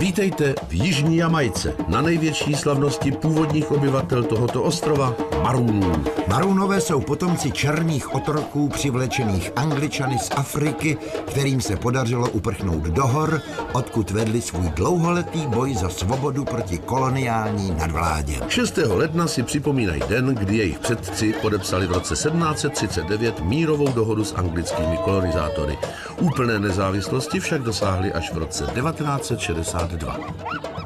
Vítejte v Jižní Jamajce, na největší slavnosti původních obyvatel tohoto ostrova, Maroonů. Maroonové jsou potomci černých otroků přivlečených Angličany z Afriky, kterým se podařilo uprchnout do hor, odkud vedli svůj dlouholetý boj za svobodu proti koloniální nadvládě. 6. ledna si připomínají den, kdy jejich předci podepsali v roce 1739 mírovou dohodu s anglickými kolonizátory. Úplné nezávislosti však dosáhli až v roce 1962.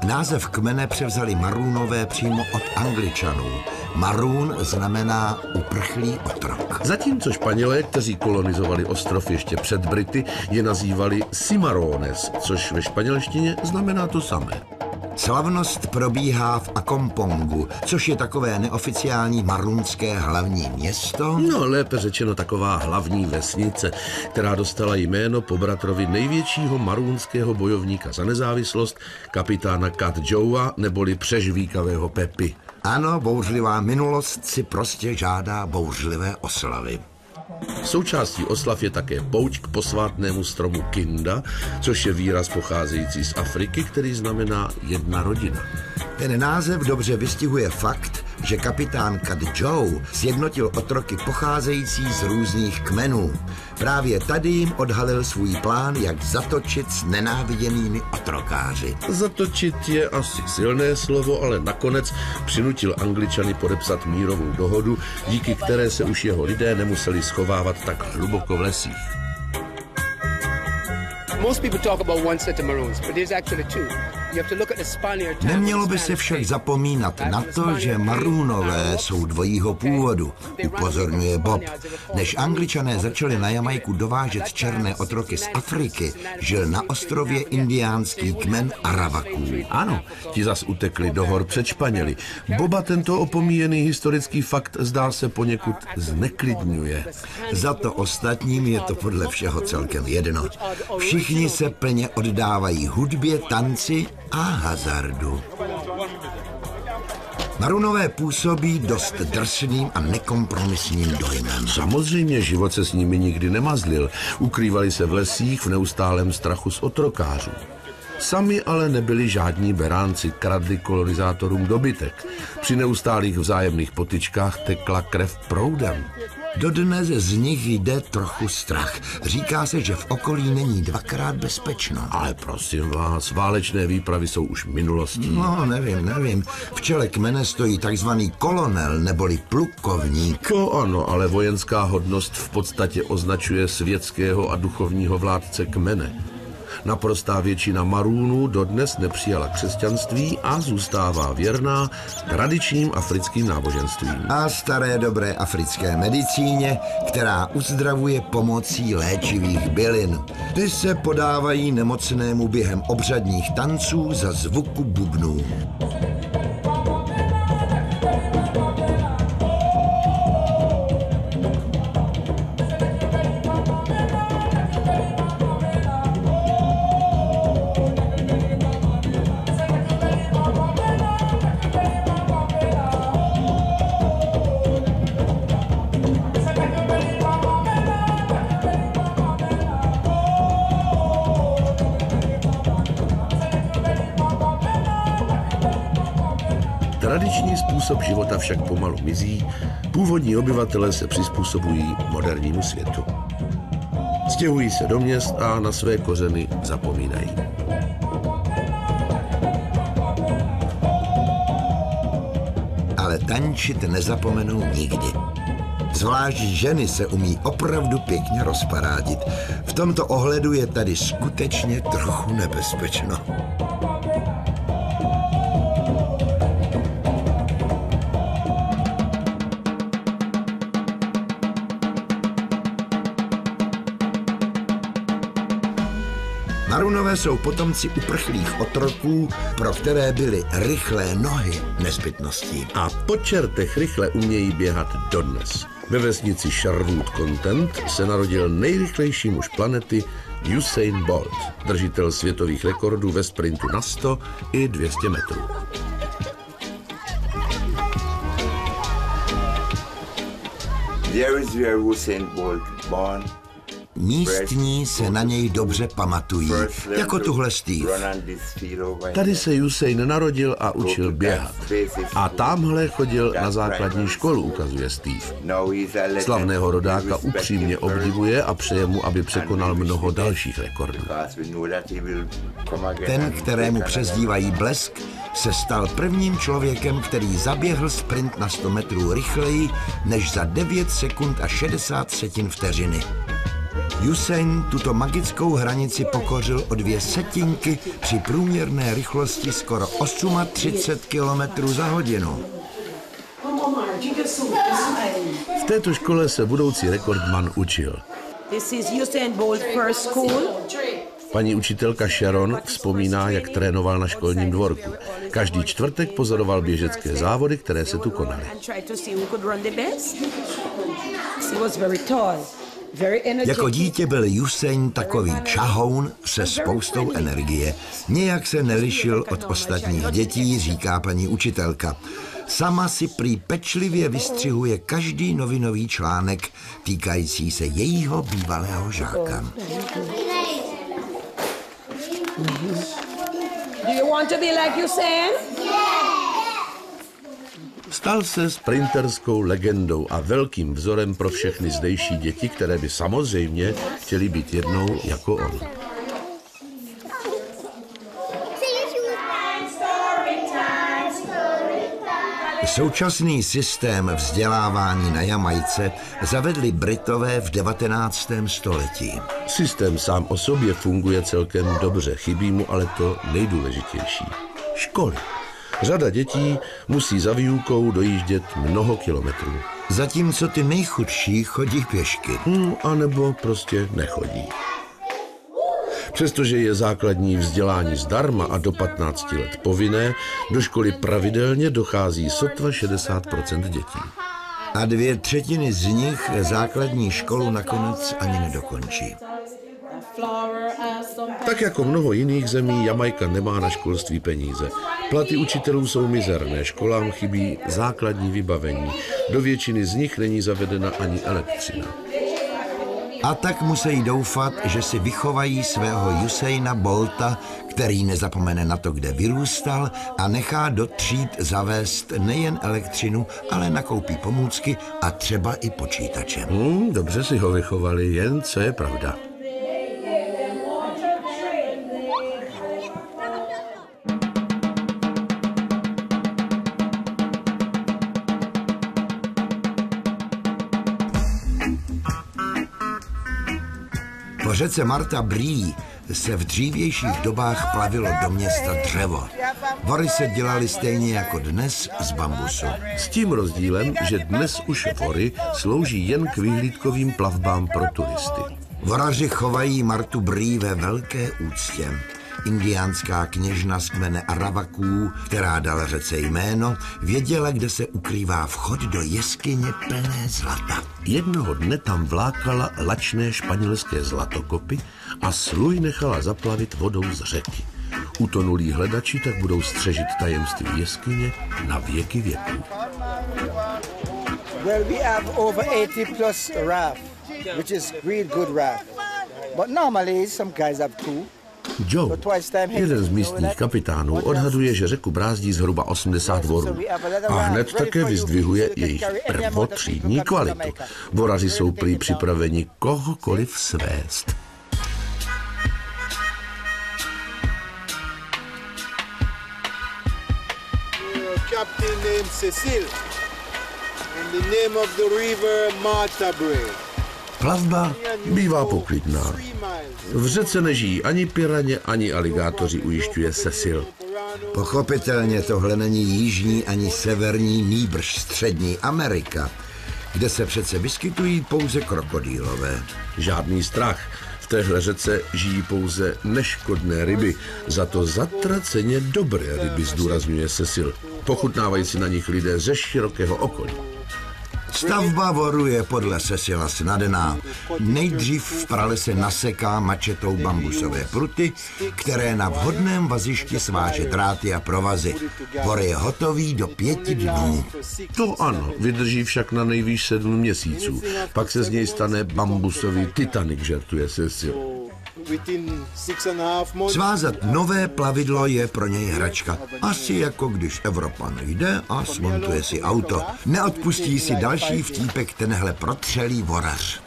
Název kmene převzali Maroonové přímo od Angličanů. Maroon znamená uprchlý otrok. Zatímco Španělé, kteří kolonizovali ostrov ještě před Brity, je nazývali Cimarrones, což ve španělštině znamená to samé. Slavnost probíhá v Acompongu, což je takové neoficiální maroonské hlavní město. No, lépe řečeno taková hlavní vesnice, která dostala jméno po bratrovi největšího maroonského bojovníka za nezávislost, kapitána Cat Joea, neboli přežvíkavého Pepy. Ano, bouřlivá minulost si prostě žádá bouřlivé oslavy. Součástí oslav je také pouť k posvátnému stromu Kinda, což je výraz pocházející z Afriky, který znamená jedna rodina. Ten název dobře vystihuje fakt, že kapitán Cat Joe sjednotil otroky pocházející z různých kmenů. Právě tady jim odhalil svůj plán, jak zatočit s nenáviděnými otrokáři. Zatočit je asi silné slovo, ale nakonec přinutil Angličany podepsat mírovou dohodu, díky které se už jeho lidé nemuseli schovávat tak hluboko v lesích. Nemělo by se však zapomínat na to, že Maroonové jsou dvojího původu, upozorňuje Bob. Než Angličané začali na Jamajku dovážet černé otroky z Afriky, žil na ostrově indiánský kmen Arawaků. Ano, ti zas utekli do hor před Španěli. Boba tento opomíjený historický fakt zdá se poněkud zneklidňuje. Za to ostatním je to podle všeho celkem jedno. Všichni se plně oddávají hudbě, tanci a hazardu. Maroonové působí dost drsným a nekompromisním dojmem. Samozřejmě život se s nimi nikdy nemazlil. Ukrývali se v lesích v neustálém strachu z otrokářů. Sami ale nebyli žádní beránci, kradli kolonizátorům dobytek. Při neustálých vzájemných potyčkách tekla krev proudem. Dodnes z nich jde trochu strach. Říká se, že v okolí není dvakrát bezpečno. Ale prosím vás, válečné výpravy jsou už minulostí. No, nevím. V čele kmene stojí takzvaný kolonel neboli plukovník. To ano, ale vojenská hodnost v podstatě označuje světského a duchovního vládce kmene. Naprostá většina Maroonů dodnes nepřijala křesťanství a zůstává věrná tradičním africkým náboženstvím. A staré dobré africké medicíně, která uzdravuje pomocí léčivých bylin. Ty se podávají nemocnému během obřadních tanců za zvuku bubnů. Tradiční způsob života však pomalu mizí, původní obyvatelé se přizpůsobují modernímu světu. Stěhují se do měst a na své kořeny zapomínají. Ale tančit nezapomenou nikdy. Zvlášť ženy se umí opravdu pěkně rozparádit. V tomto ohledu je tady skutečně trochu nebezpečno. Maroonové jsou potomci uprchlých otroků, pro které byly rychlé nohy nezbytností. A po čertech rychle umějí běhat dodnes. Ve vesnici Sherwood Content se narodil nejrychlejší muž planety Usain Bolt, držitel světových rekordů ve sprintu na 100 i 200 metrů. There is where Usain Bolt born Místní se na něj dobře pamatují, jako tuhle Steve. Tady se Usain narodil a učil běhat. A tamhle chodil na základní školu, ukazuje Steve. Slavného rodáka upřímně obdivuje a přeje mu, aby překonal mnoho dalších rekordů. Ten, kterému přezdívají Blesk, se stal prvním člověkem, který zaběhl sprint na 100 metrů rychleji než za 9 sekund a 60 setin vteřiny. Usain tuto magickou hranici pokořil o 2 setinky při průměrné rychlosti skoro 38 km za hodinu. V této škole se budoucí rekordman učil. Paní učitelka Sharon vzpomíná, jak trénoval na školním dvorku. Každý čtvrtek pozoroval běžecké závody, které se tu konaly. Jako dítě byl Usain takový čahoun se spoustou energie. Nijak se nelišil od ostatních dětí, říká paní učitelka. Sama si prý pečlivě vystřihuje každý novinový článek týkající se jejího bývalého žáka. Do you want to be like Usain? Stal se sprinterskou legendou a velkým vzorem pro všechny zdejší děti, které by samozřejmě chtěli být jednou jako on. Současný systém vzdělávání na Jamajce zavedli Britové v 19. století. Systém sám o sobě funguje celkem dobře, chybí mu ale to nejdůležitější. Školy. Řada dětí musí za výukou dojíždět mnoho kilometrů. Zatímco ty nejchudší chodí pěšky. A nebo prostě nechodí. Přestože je základní vzdělání zdarma a do 15 let povinné, do školy pravidelně dochází sotva 60% dětí. A 2/3 z nich základní školu nakonec ani nedokončí. Tak jako mnoho jiných zemí, Jamajka nemá na školství peníze. Platy učitelů jsou mizerné, školám chybí základní vybavení. Do většiny z nich není zavedena ani elektřina. A tak musí doufat, že si vychovají svého Usaina Bolta, který nezapomene na to, kde vyrůstal a nechá do tříd zavést nejen elektřinu, ale nakoupí pomůcky a třeba i počítače. Dobře si ho vychovali, jen co je pravda. Po řece Martha Bree se v dřívějších dobách plavilo do města dřevo. Vory se dělaly stejně jako dnes z bambusu. S tím rozdílem, že dnes už vory slouží jen k vyhlídkovým plavbám pro turisty. Voraři chovají Marthu Bree ve velké úctě. Indiánská kněžna z kmene Arawaků, která dala řece jméno, věděla, kde se ukrývá vchod do jeskyně plné zlata. Jednoho dne tam vlákala lačné španělské zlatokopy a sluj nechala zaplavit vodou z řeky. Utonulí hledači tak budou střežit tajemství jeskyně na věky věků. Well, we have over 80 plus raft, which is real good raft. But normally some guys have 2. Joe, jeden z místních kapitánů, odhaduje, že řeku brázdí zhruba 80 vorů a hned také vyzdvihuje jejich prvotřídní kvalitu. Voraři jsou prý připraveni kohokoliv svést. Captain named Cecil and the name of the river Martha Bree. Plavba bývá poklidná. V řece nežijí ani piraně, ani aligátoři, ujišťuje Cecil. Pochopitelně tohle není jižní ani severní, nýbrž střední Amerika, kde se přece vyskytují pouze krokodýlové. Žádný strach. V téhle řece žijí pouze neškodné ryby, za to zatraceně dobré ryby, zdůrazňuje Cecil. Pochutnávají si na nich lidé ze širokého okolí. Stavba voru je podle Cecila snadná. Nejdřív v pralese naseká mačetou bambusové pruty, které na vhodném vazišti sváže dráty a provazy. Vor je hotový do 5 dnů. To ano, vydrží však na nejvýš 7 měsíců. Pak se z něj stane bambusový Titanic, žertuje Cecil. Svázat nové plavidlo je pro něj hračka. Asi jako když Evropan jde a smontuje si auto. Neodpustí si další vtípek tenhle protřelý vorař.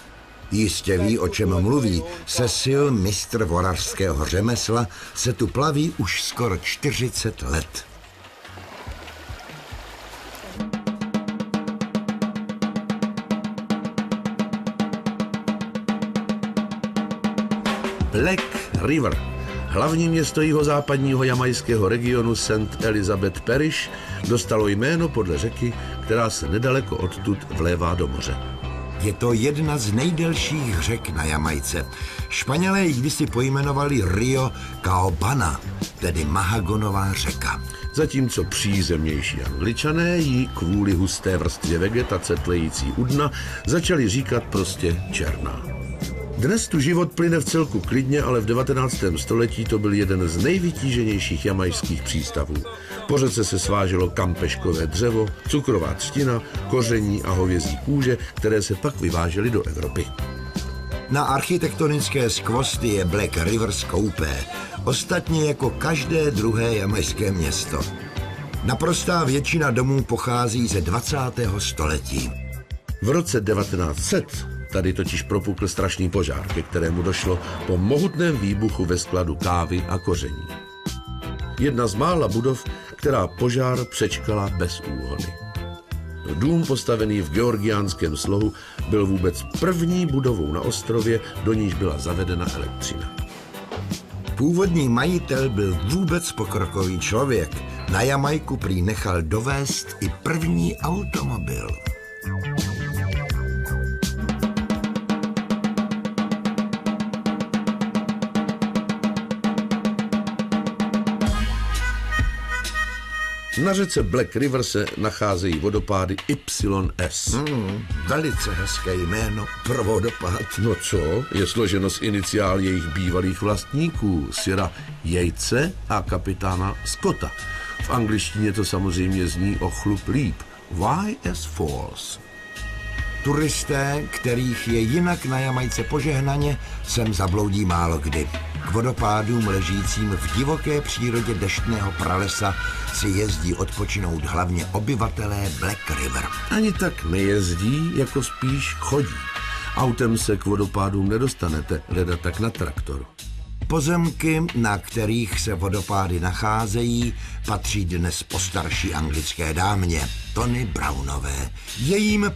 Jistě ví, o čem mluví. Cecil, mistr vorařského řemesla, se tu plaví už skoro 40 let. Black River, hlavní město jihozápadního jamajského regionu St. Elizabeth Parish, dostalo jméno podle řeky, která se nedaleko odtud vlévá do moře. Je to jedna z nejdelších řek na Jamajce. Španělé ji kdysi pojmenovali Rio Caobana, tedy Mahagonová řeka. Zatímco přízemnější Angličané ji kvůli husté vrstvě vegetace tlející u dna začali říkat prostě Černá. Dnes tu život plyne v celku klidně, ale v 19. století to byl jeden z nejvytíženějších jamajských přístavů. Po řece se sváželo kampeškové dřevo, cukrová třtina, koření a hovězí kůže, které se pak vyvážely do Evropy. Na architektonické skvosty je Black River skoupé, ostatně jako každé druhé jamajské město. Naprostá většina domů pochází ze 20. století. V roce 1900 tady totiž propukl strašný požár, ke kterému došlo po mohutném výbuchu ve skladu kávy a koření. Jedna z mála budov, která požár přečkala bez úhony. Dům postavený v georgiánském slohu byl vůbec první budovou na ostrově, do níž byla zavedena elektřina. Původní majitel byl vůbec pokrokový člověk. Na Jamajku prý nechal dovést i první automobil. Na řece Black River se nacházejí vodopády YS. Velice hezké jméno pro vodopád. No co, je složeno z iniciál jejich bývalých vlastníků, Sira Jejce a kapitána Scotta. V angličtině to samozřejmě zní o chlup líp. YS Falls. Turisté, kterých je jinak na Jamajce požehnaně, sem zabloudí málo kdy. K vodopádům ležícím v divoké přírodě deštného pralesa si jezdí odpočinout hlavně obyvatelé Black River. Ani tak nejezdí, jako spíš chodí. Autem se k vodopádům nedostanete, leda tak na traktoru. Pozemky, na kterých se vodopády nacházejí, patří dnes postarší anglické dámě, Tony Brownové. Jejím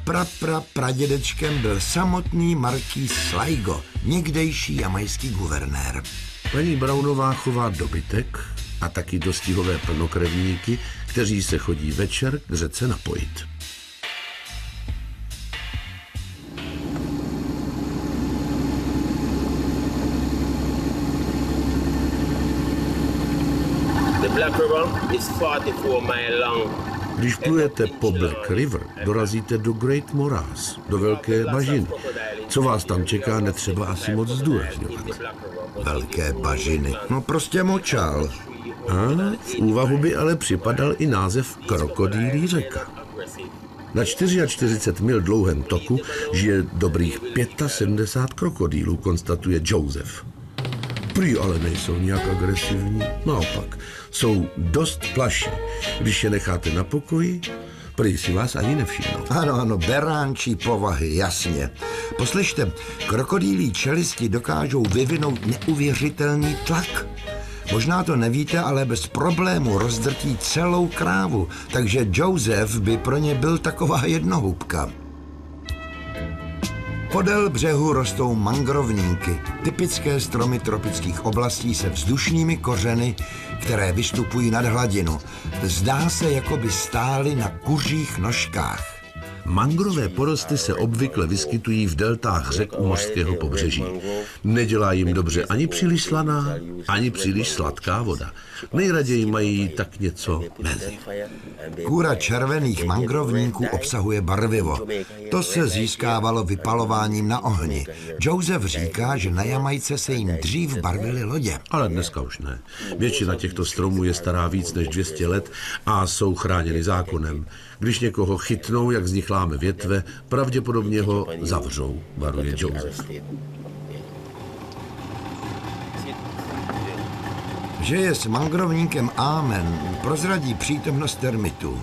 pradědečkem byl samotný markýz Sligo, někdejší jamajský guvernér. Paní Brownová chová dobytek a taky dostihové plnokrevníky, kteří se chodí večer k řece napojit. Když plujete po Black River, dorazíte do Great Morass, do Velké bažiny. Co vás tam čeká, netřeba asi moc zdůrazňovat. Velké bažiny, no prostě močál. A v úvahu by ale připadal i název Krokodýlí řeka. Na 44 mil dlouhém toku žije dobrých 75 krokodýlů, konstatuje Joseph. Prý ale nejsou nějak agresivní, naopak, jsou dost plaší. Když je necháte na pokoji, prý si vás ani nevšimnou. Ano, beránčí povahy, jasně. Poslyšte, krokodýlí čelisti dokážou vyvinout neuvěřitelný tlak. Možná to nevíte, ale bez problému rozdrtí celou krávu, takže Joseph by pro ně byl taková jednohubka. Podél břehu rostou mangrovníky, typické stromy tropických oblastí se vzdušnými kořeny, které vystupují nad hladinu. Zdá se, jako by stály na kuřích nožkách. Mangrové porosty se obvykle vyskytují v deltách řek u mořského pobřeží. Nedělá jim dobře ani příliš slaná, ani příliš sladká voda. Nejraději mají tak něco mezi. Kůra červených mangrovníků obsahuje barvivo. To se získávalo vypalováním na ohni. Joseph říká, že na Jamajce se jim dřív barvily lodě. Ale dneska už ne. Většina těchto stromů je stará víc než 200 let a jsou chráněny zákonem. Když někoho chytnou, jak z nich láme větve, pravděpodobně ho zavřou, varuje Joseph. Že je s mangrovníkem Amen, prozradí přítomnost termitů.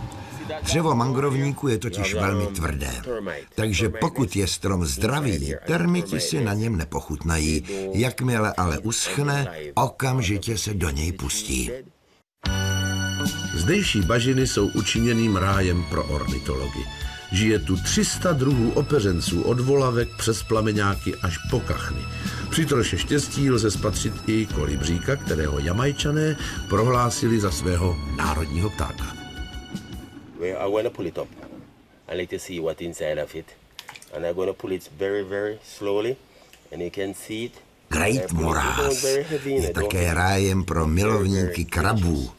Dřevo mangrovníku je totiž velmi tvrdé, takže pokud je strom zdravý, termiti si na něm nepochutnají. Jakmile ale uschne, okamžitě se do něj pustí. Zdejší bažiny jsou učiněným rájem pro ornitology. Žije tu 300 druhů opeřenců od volavek přes plameňáky až po kachny. Při troše štěstí lze spatřit i kolibříka, kterého Jamajčané prohlásili za svého národního ptáka. I'm going to pull it up and let you see what inside of it. And I'm going to pull it very, very slowly and you can see it. Great Morass je také rájem pro milovníky krabů.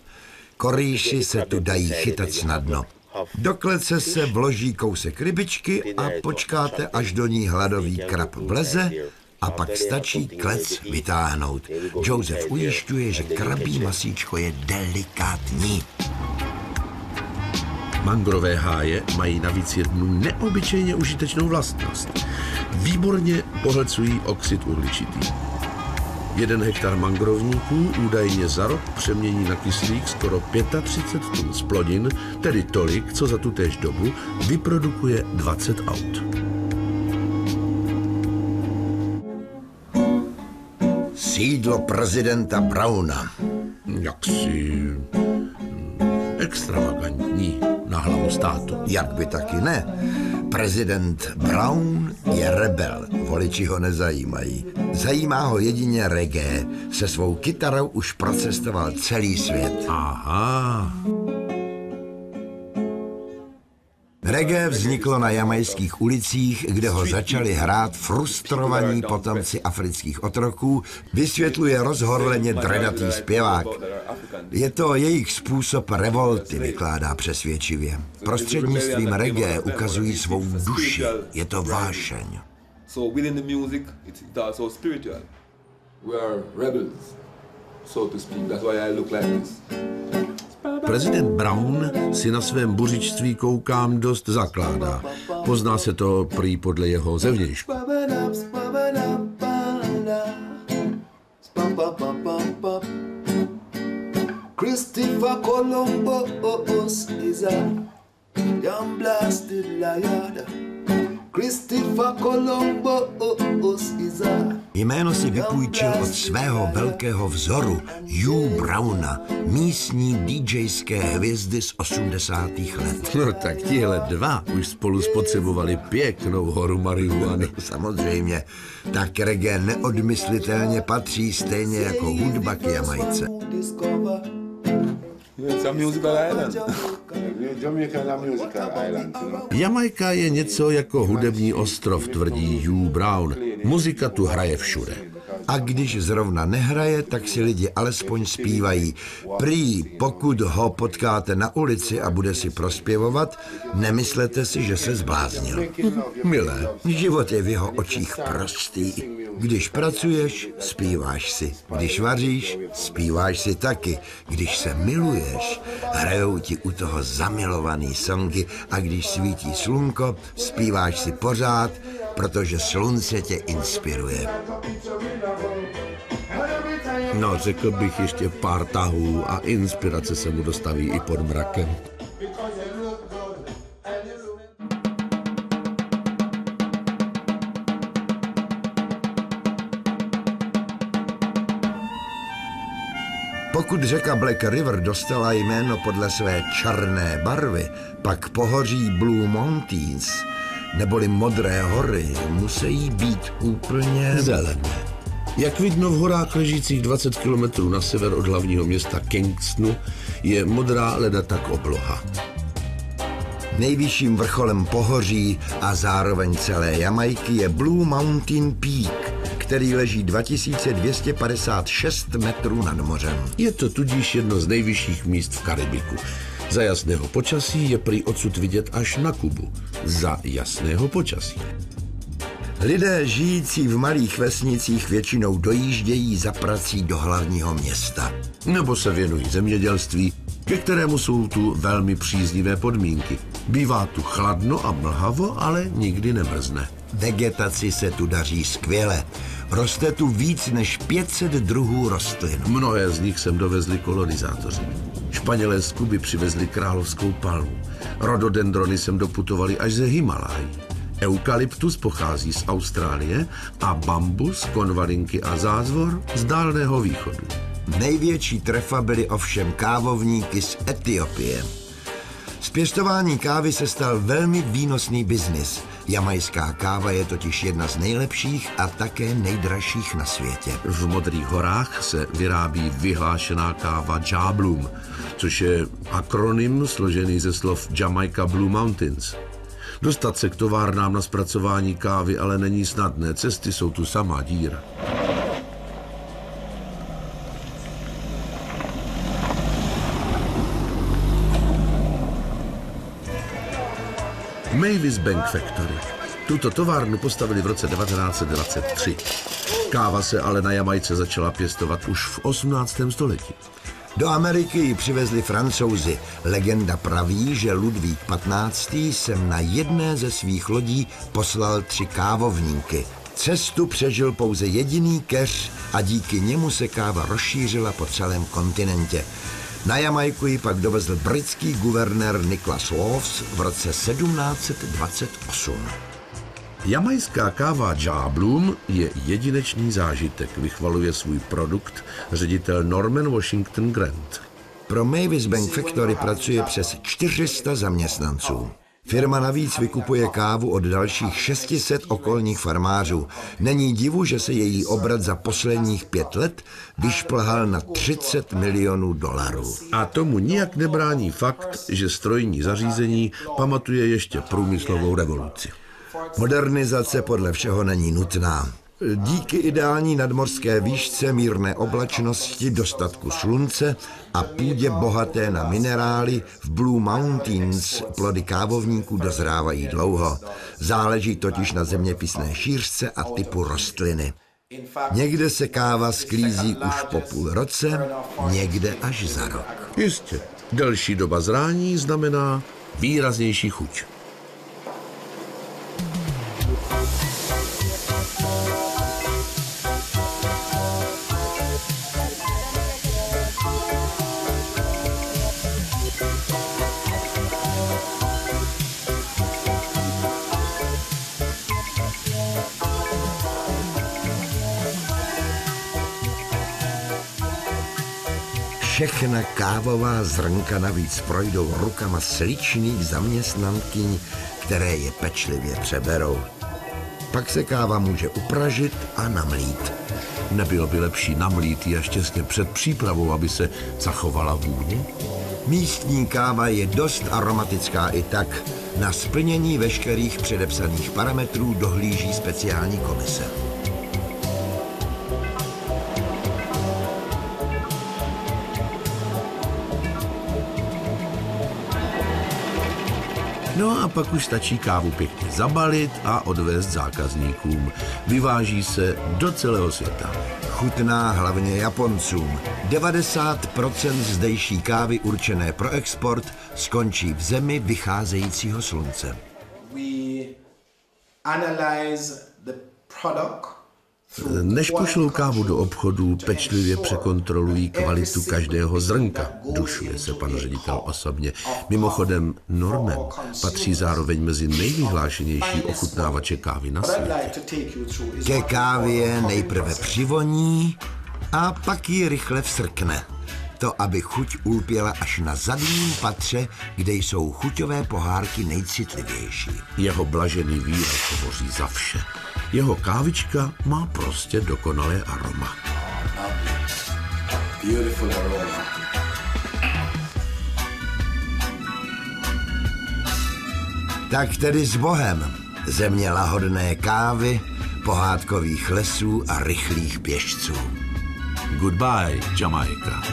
Korýši se tu dají chytat snadno. Do klece se vloží kousek rybičky a počkáte, až do ní hladový krab vleze a pak stačí klec vytáhnout. Joseph ujišťuje, že krabí masíčko je delikátní. Mangrové háje mají navíc jednu neobyčejně užitečnou vlastnost. Výborně pohlcují oxid uhličitý. 1 hektar mangrovníků údajně za rok přemění na kyslík skoro 35 tun z plodin, tedy tolik, co za tutéž dobu vyprodukuje 20 aut. Sídlo prezidenta Browna. Jaksi extravagantní na hlavu státu. Jak by taky ne. Prezident Brown je rebel, voliči ho nezajímají. Zajímá ho jedině reggae. Se svou kytarou už procestoval celý svět. Aha. Reggae vzniklo na jamajských ulicích, kde ho začali hrát frustrovaní potomci afrických otroků, vysvětluje rozhorleně dredatý zpěvák. Je to jejich způsob revolty, vykládá přesvědčivě. Prostřednictvím reggae ukazují svou duši. Je to vášeň. So within the music, it's also spiritual. We are rebels, so to speak. That's why I look like this. Prezident Brown si na svém buřičství, koukám, dost zakládá. Pozná se to prý podle jeho zevnějšku. Christopher Columbus is a young blasted liar. Christopher Columbus is a... Jméno si vypůjčil od svého velkého vzoru, Hugh Browna, místní DJské hvězdy z 80. let. No tak tihle dva už spolu spotřebovali pěknou horu marihuany. Samozřejmě, tak reggae neodmyslitelně patří stejně jako hudba k Jamajce. Jamajka je něco jako hudební ostrov, tvrdí Hugh Brown. Muzika tu hraje všude. A když zrovna nehraje, tak si lidi alespoň zpívají. Prý, pokud ho potkáte na ulici a bude si prospěvovat, nemyslete si, že se zbláznil. Milé. Život je v jeho očích prostý. Když pracuješ, zpíváš si. Když vaříš, zpíváš si taky. Když se miluješ, hrajou ti u toho zamilovaný songy a když svítí slunko, zpíváš si pořád, protože slunce tě inspiruje. No, řekl bych ještě pár tahů a inspirace se mu dostaví i pod mrakem. Pokud řeka Black River dostala jméno podle své černé barvy, pak pohoří Blue Mountains, neboli Modré hory, musí být úplně zelené. Jak vidno v horách ležících 20 kilometrů na sever od hlavního města Kingstonu, je modrá ledata obloha. Nejvyšším vrcholem pohoří a zároveň celé Jamajky je Blue Mountain Peak, který leží 2256 metrů nad mořem. Je to tudíž jedno z nejvyšších míst v Karibiku. Za jasného počasí je prý odsud vidět až na Kubu. Za jasného počasí. Lidé žijící v malých vesnicích většinou dojíždějí za prací do hlavního města. Nebo se věnují zemědělství, ke kterému jsou tu velmi příznivé podmínky. Bývá tu chladno a mlhavo, ale nikdy nemrzne. Vegetaci se tu daří skvěle. Roste tu víc než 500 druhů rostlin. Mnohé z nich sem dovezli kolonizátoři. Španělé z Kuby přivezli královskou palmu. Rododendrony sem doputovali až ze Himalájí. Eukalyptus pochází z Austrálie a bambus, konvalinky a zázvor z Dálného východu. Největší trefa byly ovšem kávovníky z Etiopie. Z pěstování kávy se stal velmi výnosný biznis. Jamajská káva je totiž jedna z nejlepších a také nejdražších na světě. V Modrých horách se vyrábí vyhlášená káva Ja Bloom, což je akronym složený ze slov Jamaica Blue Mountains. Dostat se k továrnám na zpracování kávy ale není snadné, cesty jsou tu samá díra. Mavis Bank Factory. Tuto továrnu postavili v roce 1923. Káva se ale na Jamajce začala pěstovat už v 18. století. Do Ameriky ji přivezli Francouzi. Legenda praví, že Ludvík XV. Sem na jedné ze svých lodí poslal 3 kávovníky. Cestu přežil pouze jediný keř a díky němu se káva rozšířila po celém kontinentě. Na Jamajku ji pak dovezl britský guvernér Nicholas Laws v roce 1728. Jamajská káva Ja Bloom je jedinečný zážitek, vychvaluje svůj produkt ředitel Norman Washington Grant. Pro Mavis Bank Factory pracuje přes 400 zaměstnanců. Firma navíc vykupuje kávu od dalších 600 okolních farmářů. Není divu, že se její obrat za posledních 5 let vyšplhal na $30 milionů. A tomu nijak nebrání fakt, že strojní zařízení pamatuje ještě průmyslovou revoluci. Modernizace podle všeho není nutná. Díky ideální nadmořské výšce, mírné oblačnosti, dostatku slunce a půdě bohaté na minerály v Blue Mountains plody kávovníků dozrávají dlouho. Záleží totiž na zeměpisné šířce a typu rostliny. Někde se káva sklízí už po půl roce, někde až za rok. Jistě, delší doba zrání znamená výraznější chuť. Všechna kávová zrnka navíc projdou rukama sličných zaměstnankyň, které je pečlivě přeberou. Pak se káva může upražit a namlít. Nebylo by lepší namlít ji až těsně před přípravou, aby se zachovala vůně? Místní káva je dost aromatická i tak. Na splnění veškerých předepsaných parametrů dohlíží speciální komise. No a pak už stačí kávu pěkně zabalit a odvést zákazníkům. Vyváží se do celého světa. Chutná hlavně Japoncům. 90% zdejší kávy určené pro export skončí v zemi vycházejícího slunce. Než pošlou kávu do obchodu, pečlivě překontrolují kvalitu každého zrnka, dušuje se pan ředitel osobně. Mimochodem, Norman patří zároveň mezi nejvyhlášenější ochutnávače kávy na světě. Ke kávě nejprve přivoní a pak ji rychle vsrkne. To, aby chuť ulpěla až na zadním patře, kde jsou chuťové pohárky nejcitlivější. Jeho blažený výraz hovoří za vše. Jeho kávička má prostě dokonalé aroma. Beautiful aroma. Tak tedy s Bohem, země lahodné kávy, pohádkových lesů a rychlých běžců. Goodbye, Jamaica.